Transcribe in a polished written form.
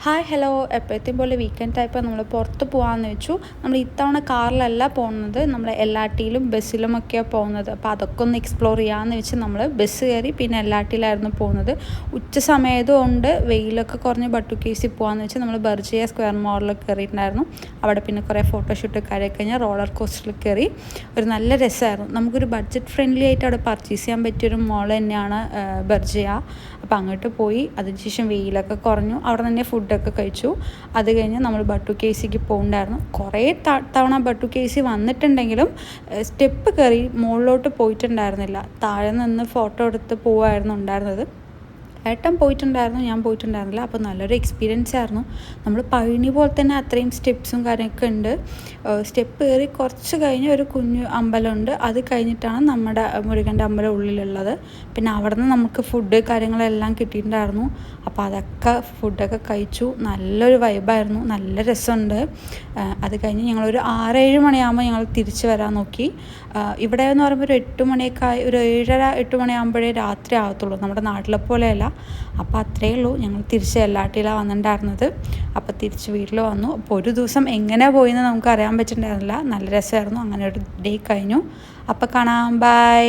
Hi hello എപ്പോഴത്തെയും പോലെ weekend type നമ്മൾ പുറത്ത് പോകാമെന്ന് വെച്ചു. നമ്മൾ ഇത്തവണ കാറിലല്ല പോകുന്നത്, നമ്മൾ എല്ലാട്ടിയിലും ബസ്സിലുമൊക്കെയാണ് പോകുന്നത്. അപ്പോൾ അതൊക്കെ ഒന്ന് എക്സ്പ്ലോർ ചെയ്യാമെന്ന് വെച്ച് നമ്മൾ ബസ് കയറി. പിന്നെ എല്ലാട്ടിയിലായിരുന്നു പോകുന്നത്. ഉച്ച സമയത്തുകൊണ്ട് വെയിലൊക്കെ കുറഞ്ഞ് ബട്ടുക്കേസിൽ പോകാമെന്ന് വെച്ച് നമ്മൾ ബർജിയ സ്ക്വയർ മോളിൽ കയറിയിട്ടുണ്ടായിരുന്നു. അവിടെ പിന്നെ കുറേ ഫോട്ടോഷൂട്ട് കാര്യമൊക്കെ കഴിഞ്ഞാൽ റോളർ കോസ്റ്ററിൽ കയറി. ഒരു നല്ല രസമായിരുന്നു. നമുക്കൊരു ബഡ്ജറ്റ് ഫ്രണ്ട്ലി ആയിട്ട് അവിടെ പർച്ചേസ് ചെയ്യാൻ പറ്റിയൊരു മോൾ തന്നെയാണ് ബർജിയ. അപ്പോൾ അങ്ങോട്ട് പോയി. അതിനുശേഷം വെയിലൊക്കെ കുറഞ്ഞു. അവിടെ തന്നെ ഫുഡൊക്കെ കഴിച്ചു. അത് കഴിഞ്ഞ് നമ്മൾ ബട്ടുക്കേസിക്ക് പോകണ്ടായിരുന്നു. കുറേ തവണ ബട്ടുക്കേസി വന്നിട്ടുണ്ടെങ്കിലും സ്റ്റെപ്പ് കയറി മുകളിലോട്ട് പോയിട്ടുണ്ടായിരുന്നില്ല. താഴെ നിന്ന് ഫോട്ടോ എടുത്ത് പോവായിരുന്നു ഉണ്ടായിരുന്നത്. ഏട്ടൻ പോയിട്ടുണ്ടായിരുന്നു, ഞാൻ പോയിട്ടുണ്ടായിരുന്നില്ല. അപ്പോൾ നല്ലൊരു എക്സ്പീരിയൻസ് ആയിരുന്നു. നമ്മൾ പഴനി പോലെ തന്നെ അത്രയും സ്റ്റെപ്സും കാര്യമൊക്കെ ഉണ്ട്. സ്റ്റെപ്പ് കയറി കുറച്ച് കഴിഞ്ഞ് ഒരു കുഞ്ഞു അമ്പലമുണ്ട്. അത് കഴിഞ്ഞിട്ടാണ് നമ്മുടെ മുരുകൻ്റെ അമ്പലം ഉള്ളിലുള്ളത്. പിന്നെ അവിടെ നിന്ന് നമുക്ക് ഫുഡ് കാര്യങ്ങളെല്ലാം കിട്ടിയിട്ടുണ്ടായിരുന്നു. അപ്പോൾ അതൊക്കെ ഫുഡൊക്കെ കഴിച്ചു. നല്ലൊരു വൈബായിരുന്നു, നല്ല രസമുണ്ട്. അത് കഴിഞ്ഞ് ഞങ്ങളൊരു 6-7 മണിയാകുമ്പോൾ ഞങ്ങൾ തിരിച്ച് വരാൻ നോക്കി. ഇവിടെ എന്ന് പറയുമ്പോൾ ഒരു 8 മണിയൊക്കെ ആയി, ഒരു 7:30-8 മണിയാകുമ്പോഴേ രാത്രി ആകത്തുള്ളൂ, നമ്മുടെ നാട്ടിലെ പോലെയല്ല. അപ്പോൾ അത്രയേ ഉള്ളൂ. ഞങ്ങൾ തിരിച്ച് എല്ലാട്ടിയിലാണ് വന്നിട്ടുണ്ടായിരുന്നത്. അപ്പോൾ തിരിച്ച് വീട്ടിൽ വന്നു. അപ്പോൾ ഒരു ദിവസം എങ്ങനെ പോയിന്ന് നമുക്ക് അറിയാൻ പറ്റിയിട്ടുണ്ടായിരുന്നില്ല. നല്ല രസമായിരുന്നു. അങ്ങനെ ഒരു ഡേ കഴിഞ്ഞു. അപ്പോൾ കാണാം, ബൈ.